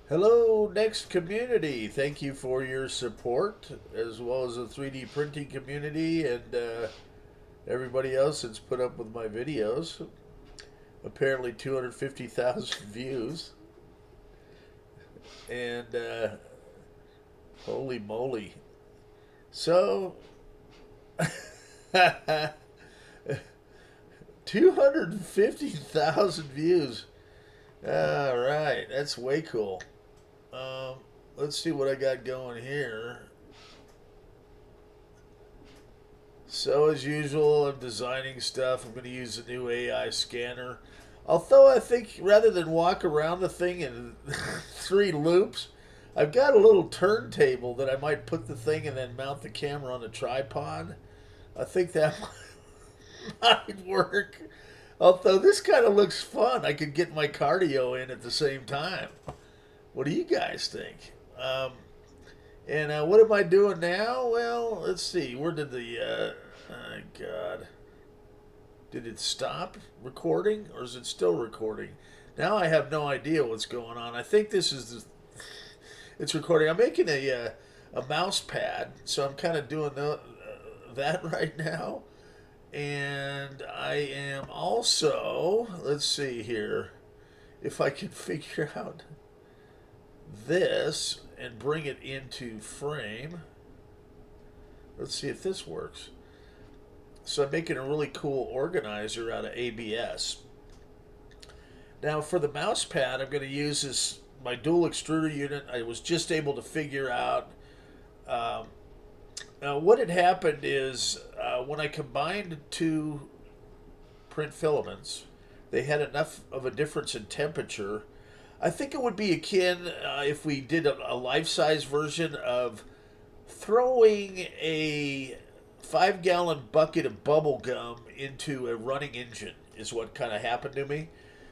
Hello, Next community. Thank you for your support, as well as the 3D printing community and everybody else that's put up with my videos. Apparently, 250,000 views. And holy moly. So, 250,000 views. All right, that's way cool. Um, let's see what I got going here. So, as usual, I'm designing stuff. I'm going to use a new AI scanner. Although I think rather than walk around the thing in three loops, I've got a little turntable that I might put the thing and then mount the camera on a tripod. I think that might work. Although this kind of looks fun, I could get my cardio in at the same time. What do you guys think? And what am I doing now? Well, let's see. Where did the God? Did it stop recording, or is it still recording? Now I have no idea what's going on. I think this is it's recording. I'm making a mouse pad, so I'm kind of doing that right now. And I am also, let's see here, if I can figure out this and bring it into frame. Let's see if this works. So I'm making a really cool organizer out of ABS. Now for the mouse pad, I'm going to use this my dual extruder unit. I was just able to figure out um, what had happened is when I combined two print filaments, they had enough of a difference in temperature. I think it would be akin if we did a life-size version of throwing a 5 gallon bucket of bubble gum into a running engine is what kind of happened to me.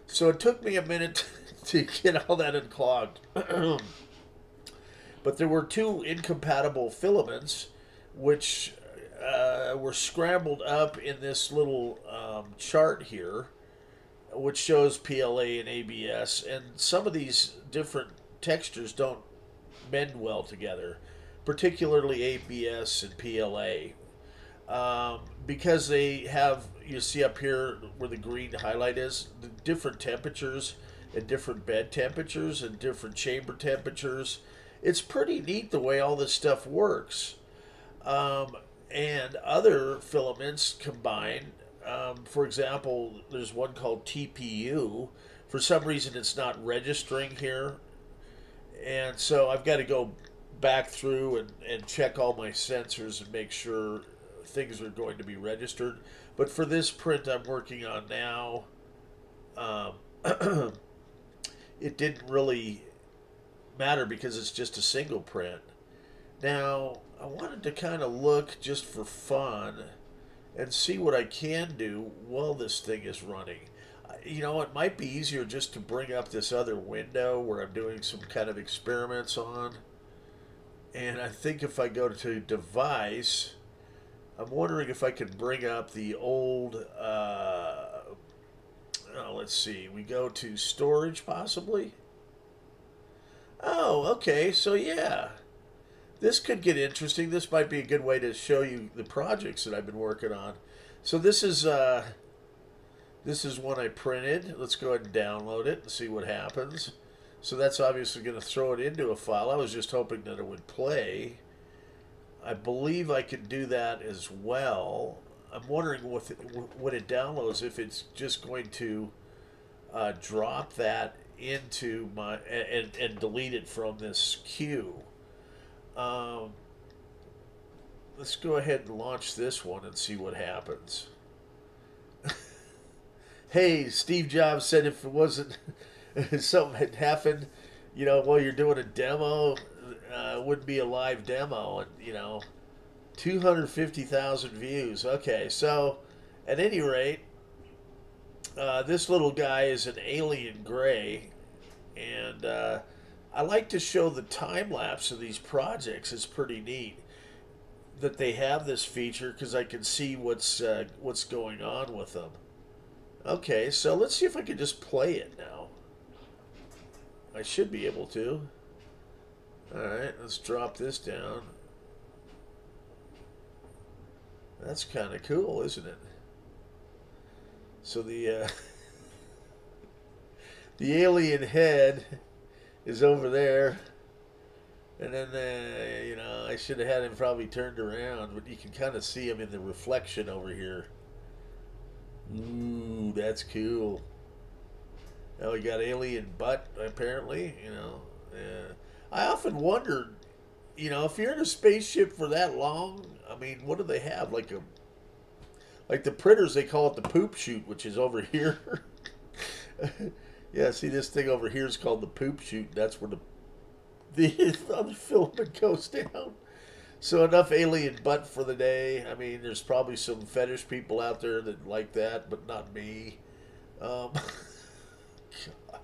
So it took me a minute to get all that unclogged. But there were two incompatible filaments which were scrambled up in this little chart here, which shows PLA and ABS. And some of these different textures don't mend well together, particularly ABS and PLA. Because they have, you see up here where the green highlight is, the different temperatures and different bed temperatures and different chamber temperatures. It's pretty neat the way all this stuff works. Um, and other filaments combine. For example, there's one called TPU. For some reason, it's not registering here. And so I've got to go back through and check all my sensors and make sure things are going to be registered. But for this print I'm working on now, um, it didn't really matter because it's just a single print. Now, I wanted to kind of look just for fun and see what I can do while this thing is running. You know, it might be easier just to bring up this other window where I'm doing some kind of experiments on. And I think if I go to device, I'm wondering if I could bring up the old. Let's see. We go to storage possibly. Oh, okay. So yeah, this could get interesting. This might be a good way to show you the projects that I've been working on. So this is one I printed. Let's go ahead and download it and see what happens. So that's obviously going to throw it into a file. I was just hoping that it would play. I believe I can do that as well. I'm wondering when it downloads if it's just going to drop that into my and delete it from this queue. Um, let's go ahead and launch this one and see what happens. Hey, Steve Jobs said if it wasn't if something had happened, while you're doing a demo, it wouldn't be a live demo, and 250,000 views. Okay, so at any rate, this little guy is an alien gray, and I like to show the time lapse of these projects. It's pretty neat that they have this feature because I can see what's going on with them. Okay, so let's see if I can just play it now. I should be able to. Alright, let's drop this down. That's kind of cool, isn't it? So the alien head is over there, and then I should have had him probably turned around, but you can kind of see him in the reflection over here. Ooh, that's cool. Now we got alien butt apparently. Yeah. I often wondered, if you're in a spaceship for that long, I mean, what do they have? Like the printers, they call it the poop chute, which is over here. Yeah, see this thing over here is called the poop chute. That's where the other filament goes down. So enough alien butt for the day. I mean, there's probably some fetish people out there that like that, but not me. Um, God.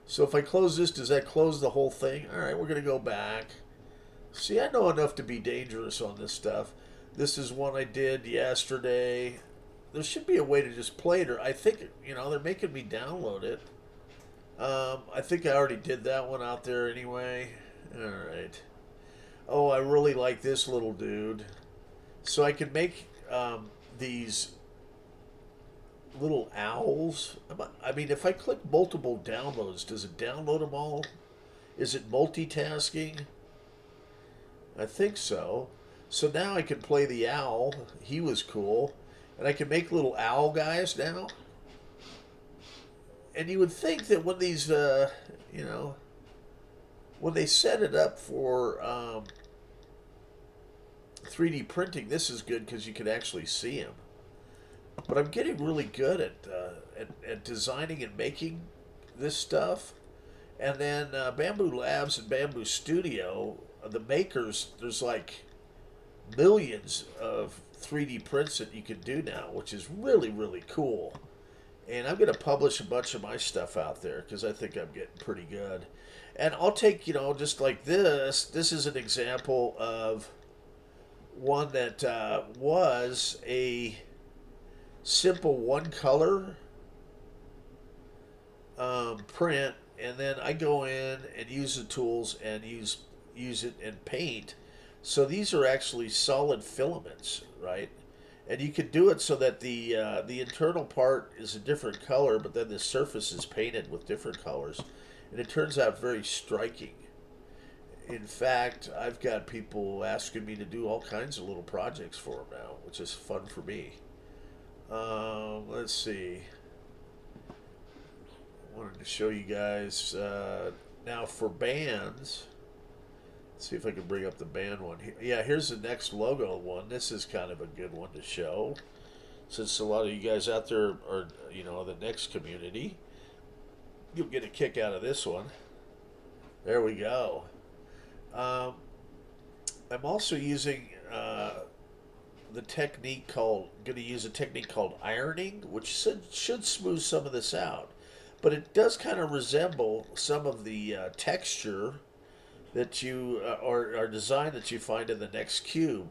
So if I close this, does that close the whole thing? All right, we're gonna go back. See, I know enough to be dangerous on this stuff. This is one I did yesterday. There should be a way to just play it, or I think they're making me download it. I think I already did that one out there anyway. All right. Oh, I really like this little dude. So I can make these little owls. I mean, if I click multiple downloads, does it download them all? Is it multitasking? I think so. So now I can play the owl. He was cool. And I can make little owl guys now. And you would think that when these, when they set it up for 3D printing, this is good because you can actually see them. But I'm getting really good at designing and making this stuff. And then Bamboo Labs and Bamboo Studio, the makers, there's like millions of 3D prints that you can do now, which is really, really cool. And I'm going to publish a bunch of my stuff out there because I think I'm getting pretty good. And I'll take, just like this. This is an example of one that was a simple one color print, and then I go in and use the tools and use it and paint. So these are actually solid filaments, right? And you could do it so that the internal part is a different color, but then the surface is painted with different colors, and it turns out very striking. In fact, I've got people asking me to do all kinds of little projects for them now, which is fun for me. Let's see. I wanted to show you guys now for bands. Let's see if I can bring up the band one. Yeah, here's the next logo one. This is kind of a good one to show, since a lot of you guys out there are, the next community. You'll get a kick out of this one. There we go. I'm also using the technique called, going to use a technique called ironing, which should smooth some of this out. But it does kind of resemble some of the texture that you or design that you find in the next cube.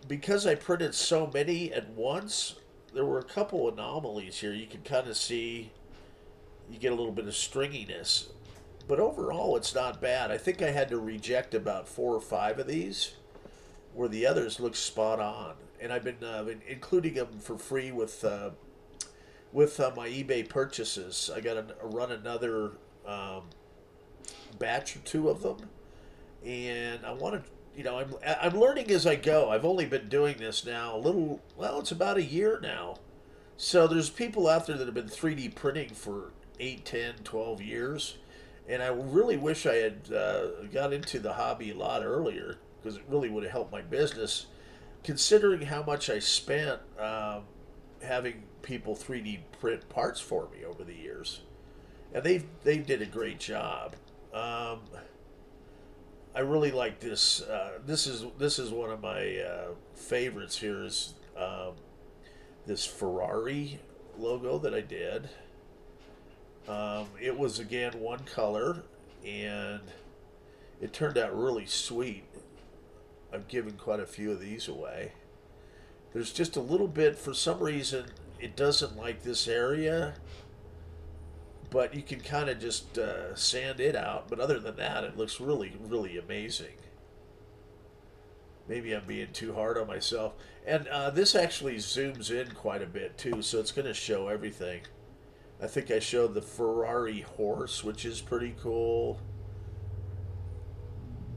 Because I printed so many at once, there were a couple anomalies here. You can kind of see you get a little bit of stringiness, but overall it's not bad. I think I had to reject about 4 or 5 of these, where the others look spot on. And I've been including them for free with my eBay purchases. I got to run another batch or 2 of them, and I want to. I'm learning as I go. I've only been doing this now it's about a year now. So there's people out there that have been 3D printing for 8, 10, 12 years, and I really wish I had got into the hobby a lot earlier, because it really would have helped my business, considering how much I spent having people 3D print parts for me over the years, and they did a great job. I really like this. This is one of my favorites. Here is this Ferrari logo that I did. It was again one color, and it turned out really sweet. I've given quite a few of these away. There's just a little bit, for some reason, it doesn't like this area, but you can kind of just sand it out. But other than that, it looks really, really amazing. Maybe I'm being too hard on myself. And this actually zooms in quite a bit too, so it's going to show everything. I think I showed the Ferrari horse, which is pretty cool.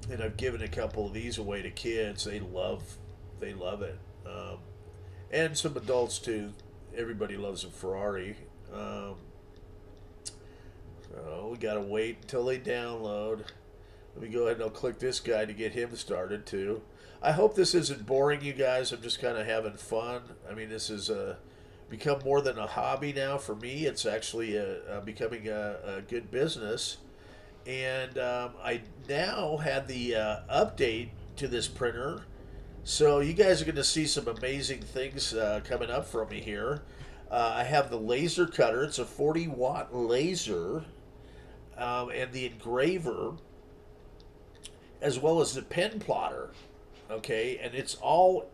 And I've given a couple of these away to kids. They love it, and some adults too. Everybody loves a Ferrari. So we gotta wait until they download. Let me go ahead and I'll click this guy to get him started too. I hope this isn't boring, you guys. I'm just kind of having fun. I mean, this is become more than a hobby now for me. It's actually becoming a good business. And I now had the update to this printer. So you guys are going to see some amazing things coming up from me here. I have the laser cutter. It's a 40-watt laser. And the engraver, as well as the pen plotter. Okay, and it's all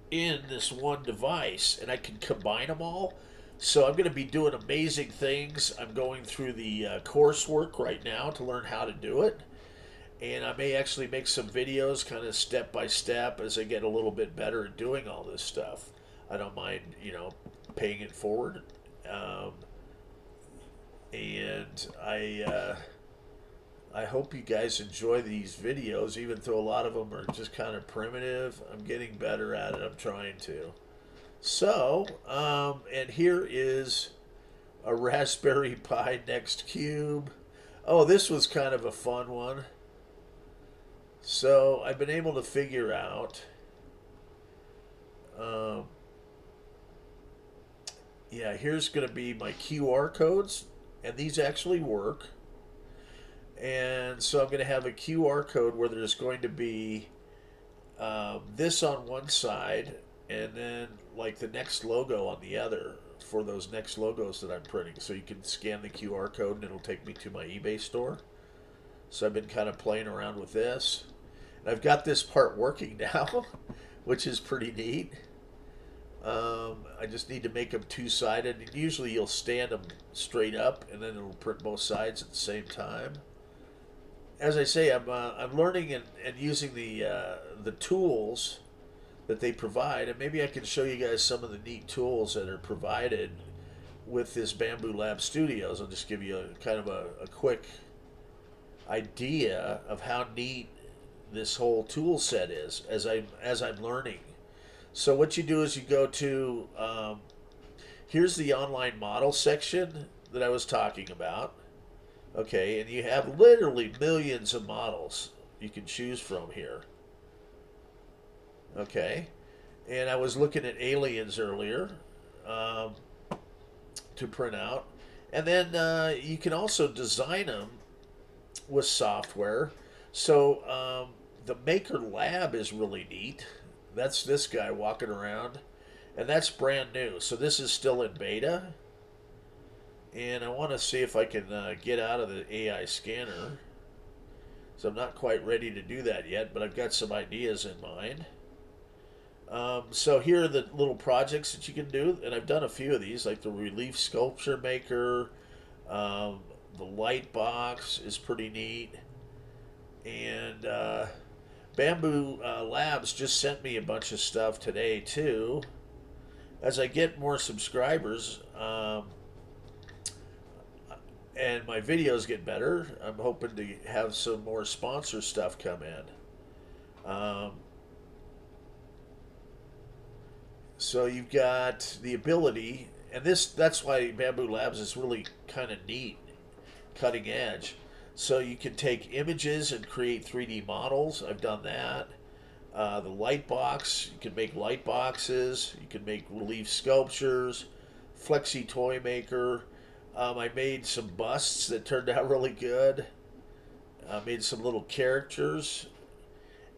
in this one device, and I can combine them all. So I'm going to be doing amazing things. I'm going through the coursework right now to learn how to do it, and I may actually make some videos kind of step by step as I get a little bit better at doing all this stuff. I don't mind, paying it forward. And I hope you guys enjoy these videos, even though a lot of them are just kind of primitive. I'm getting better at it. I'm trying to. So, and here is a Raspberry Pi Next Cube. Oh, this was kind of a fun one. So, I've been able to figure out, yeah, here's going to be my QR codes, and these actually work. And so I'm going to have a QR code where there's going to be this on one side, and then like the next logo on the other for those next logos that I'm printing. So you can scan the QR code and it'll take me to my eBay store. So I've been kind of playing around with this. And I've got this part working now, which is pretty neat. I just need to make them two-sided. And usually you'll stand them straight up and then it'll print both sides at the same time. As I say, I'm learning and using the tools that they provide, and maybe I can show you guys some of the neat tools that are provided with this Bamboo Lab Studios. I'll just give you a kind of a quick idea of how neat this whole tool set is as I'm learning. So what you do is you go to here's the online model section that I was talking about. Okay, and you have literally millions of models you can choose from here. Okay, and I was looking at aliens earlier to print out. And then you can also design them with software. So the Maker Lab is really neat. That's this guy walking around, and that's brand new. So this is still in beta. And I want to see if I can get out of the AI scanner. So I'm not quite ready to do that yet, but I've got some ideas in mind. So here are the little projects that you can do, and I've done a few of these, like the Relief Sculpture Maker. The light box is pretty neat. And Bamboo Labs just sent me a bunch of stuff today, too. As I get more subscribers, and my videos get better, I'm hoping to have some more sponsor stuff come in. So you've got the ability, and that's why Bamboo Labs is really kind of neat, cutting edge. So you can take images and create 3D models. I've done that. The light box, you can make light boxes. You can make relief sculptures, Flexi Toy Maker. I made some busts that turned out really good. I made some little characters.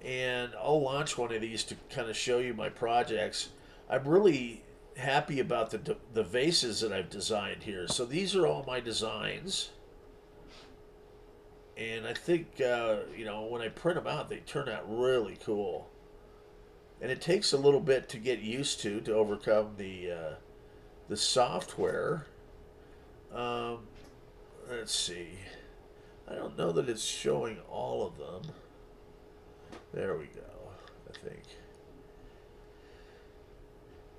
And I'll launch one of these to kind of show you my projects. I'm really happy about the vases that I've designed here. So these are all my designs. And I think, when I print them out, they turn out really cool. And it takes a little bit to get used to overcome the software. let's see. I don't know that it's showing all of them. There we go, I think.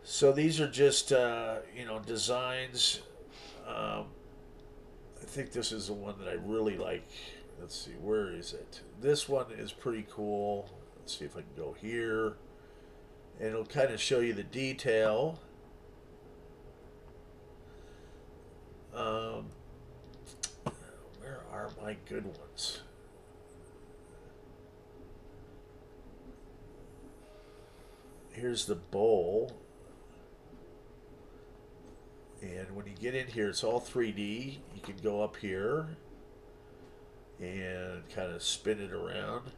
So these are just, designs. Um, I think this is the one that I really like. Let's see, where is it? This one is pretty cool. Let's see if I can go here. And it'll kind of show you the detail. Um, where are my good ones? Here's the bowl. And when you get in here, it's all 3D. You can go up here and kind of spin it around.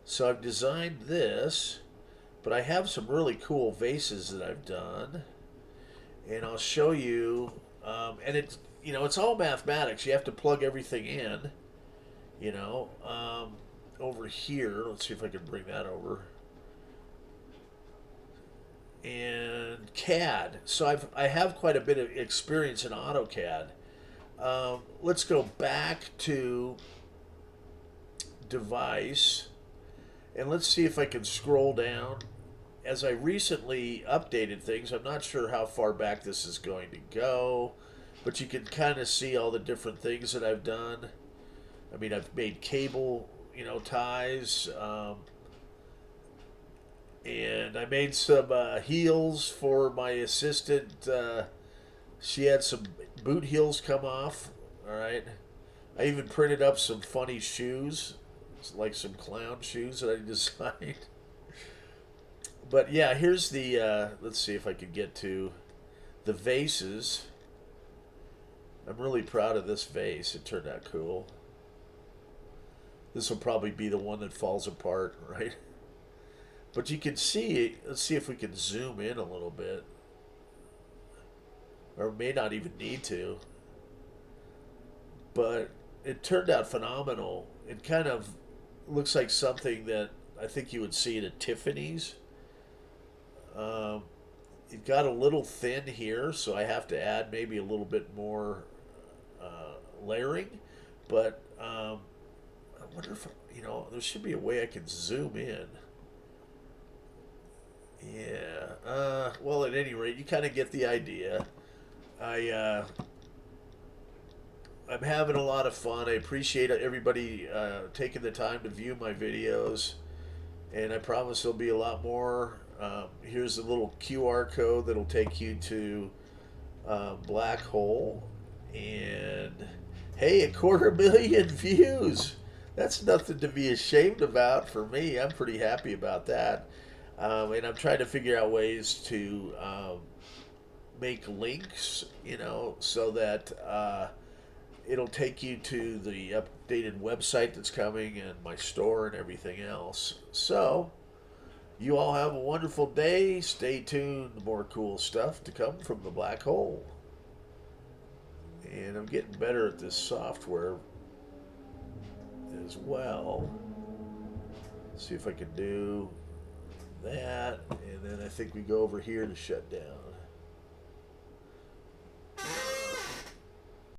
So I've designed this, but I have some really cool vases that I've done. And I'll show you. And it's all mathematics. You have to plug everything in. You know, over here. Let's see if I can bring that over. And CAD. So I have quite a bit of experience in AutoCAD. Let's go back to device, and let's see if I can scroll down. As I recently updated things, I'm not sure how far back this is going to go, but you can kind of see all the different things that I've done. I mean, I've made cable, ties. And I made some heels for my assistant. She had some boot heels come off. All right. I even printed up some funny shoes, like some clown shoes that I designed. But yeah, here's the. Let's see if I can get to the vases. I'm really proud of this vase. It turned out cool. This will probably be the one that falls apart, right? But you can see, let's see if we can zoom in a little bit. Or may not even need to. But it turned out phenomenal. It kind of looks like something that I think you would see at a Tiffany's. Um, it got a little thin here, so I have to add maybe a little bit more layering. But I wonder if, there should be a way I can zoom in. Yeah. Well, at any rate, you kind of get the idea. I'm having a lot of fun. I appreciate everybody taking the time to view my videos, and I promise there'll be a lot more. Here's a little QR code that'll take you to Black Hole, and hey, 250,000 views. That's nothing to be ashamed about for me. I'm pretty happy about that. And I'm trying to figure out ways to make links, so that it'll take you to the updated website that's coming and my store and everything else. So, you all have a wonderful day. Stay tuned. More cool stuff to come from the black hole. And I'm getting better at this software as well. Let's see if I can do that, and then I think we go over here to shut down.